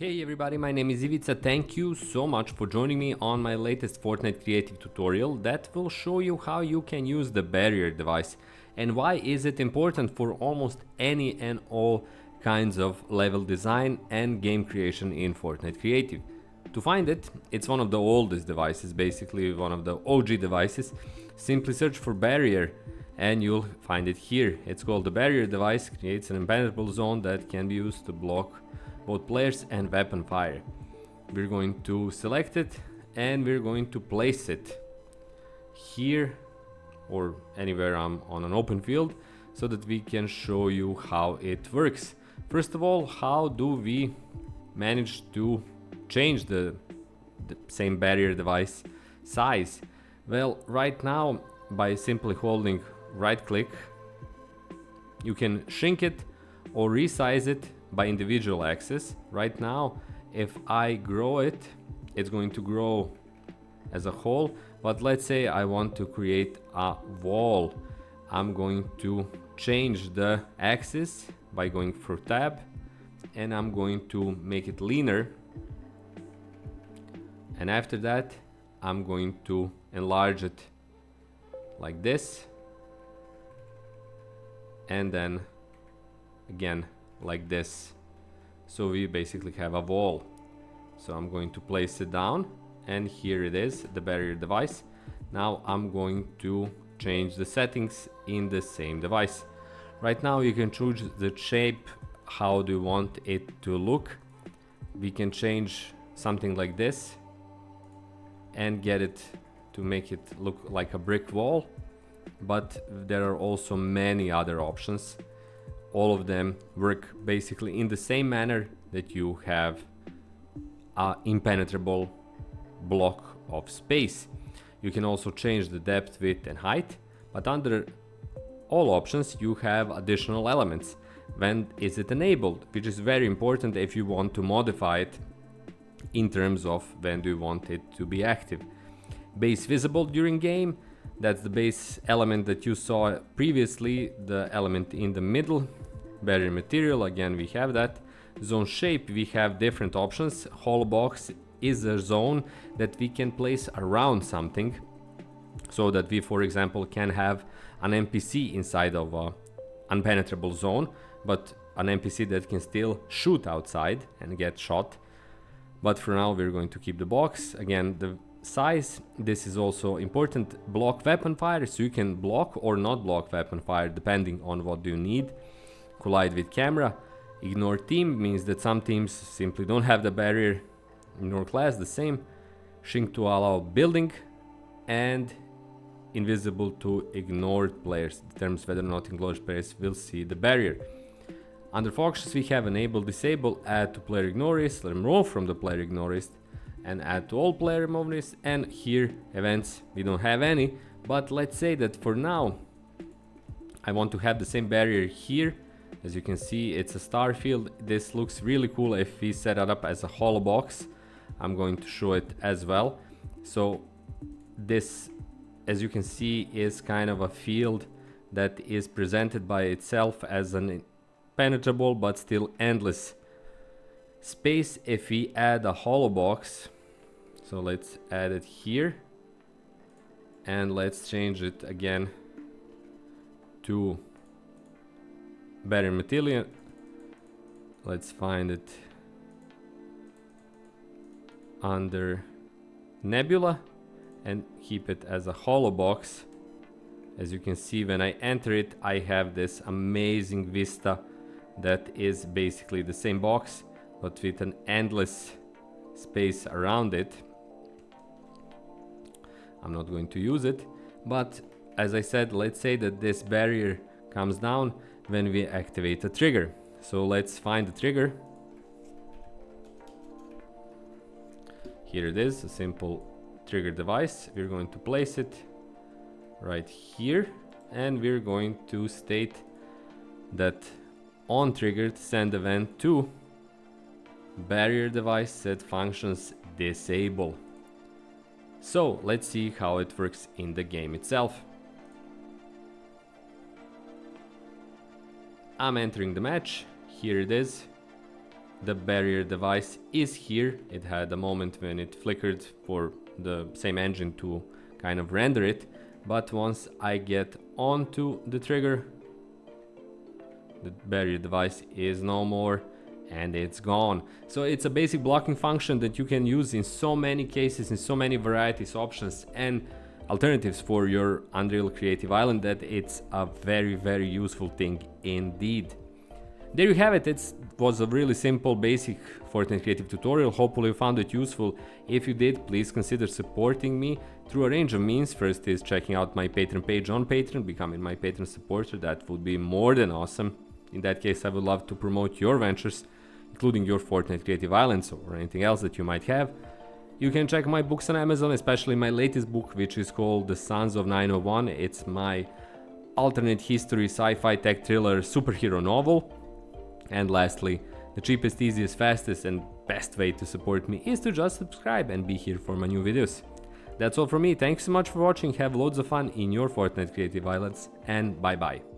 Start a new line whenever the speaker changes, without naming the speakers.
Hey everybody, my name is Ivica. Thank you so much for joining me on my latest Fortnite Creative tutorial that will show you how you can use the barrier device and why is it important for almost any and all kinds of level design and game creation in Fortnite Creative. To find it, it's one of the oldest devices, basically one of the OG devices. Simply search for barrier and you'll find it here. It's called the barrier device, creates an impenetrable zone that can be used to block both players and weapon fire. We're going to select it and we're going to place it here or anywhere on an open field so that we can show you how it works. First of all, how do we manage to change the same barrier device size? Well, right now by simply holding right click you can shrink it or resize it by individual axis. Right now if I grow it, it's going to grow as a whole, but let's say I want to create a wall. I'm going to change the axis by going for tab and I'm going to make it leaner, and after that I'm going to enlarge it like this and then again like this, so we basically have a wall. So I'm going to place it down and here it is, the barrier device. Now I'm going to change the settings in the same device. Right now you can choose the shape, how do you want it to look. We can change something like this and get it to make it look like a brick wall, but there are also many other options. All of them work basically in the same manner that you have an impenetrable block of space. You can also change the depth, width and height, but under all options you have additional elements. When is it enabled, which is very important if you want to modify it in terms of when do you want it to be active. Base visible during game, that's the base element that you saw previously, the element in the middle. Barrier material, again we have that. Zone shape, we have different options. Hollow box is a zone that we can place around something, so that we, for example, can have an NPC inside of a impenetrable zone, but an NPC that can still shoot outside and get shot. But for now we're going to keep the box. Again, the size, this is also important. Block weapon fire, so you can block or not block weapon fire depending on what do you need. Collide with camera. Ignore team means that some teams simply don't have the barrier. Ignore class, the same. Shrink to allow building, and invisible to ignored players, determines whether or not ignored players will see the barrier. Under functions we have enable, disable, add to player ignore list, remove from the player ignore list, and add to all player remove list. And here events, we don't have any, but let's say that for now I want to have the same barrier here. As you can see, it's a star field. This looks really cool if we set it up as a hollow box. I'm going to show it as well. So this, as you can see, is kind of a field that is presented by itself as an impenetrable but still endless space. If we add a hollow box, so let's add it here and let's change it again to barrier material. Let's find it under nebula and keep it as a hollow box. As you can see, when I enter it, I have this amazing vista that is basically the same box but with an endless space around it. I'm not going to use it, but as I said, let's say that this barrier comes down when we activate a trigger. So let's find the trigger. Here it is, a simple trigger device. We're going to place it right here and we're going to state that on triggered send event to barrier device set functions disable. So let's see how it works in the game itself. I'm entering the match. Here it is. the barrier device is here. It had a moment when it flickered for the same engine to kind of render it, but once I get onto the trigger, the barrier device is no more and it's gone. So it's a basic blocking function that you can use in so many cases, in so many varieties, options and alternatives for your Unreal Creative Island, that it's a very, very useful thing indeed. There you have it. It was a really simple, basic Fortnite Creative tutorial. Hopefully you found it useful. If you did, please consider supporting me through a range of means. First is checking out my Patreon page on Patreon, becoming my Patreon supporter. That would be more than awesome. In that case, I would love to promote your ventures, including your Fortnite Creative Islands or anything else that you might have. You can check my books on Amazon, especially my latest book, which is called The Sons of 901. It's my alternate history, sci-fi, tech thriller, superhero novel. And lastly, the cheapest, easiest, fastest and best way to support me is to just subscribe and be here for my new videos. That's all from me. Thanks so much for watching. Have loads of fun in your Fortnite Creative Islands, and bye bye.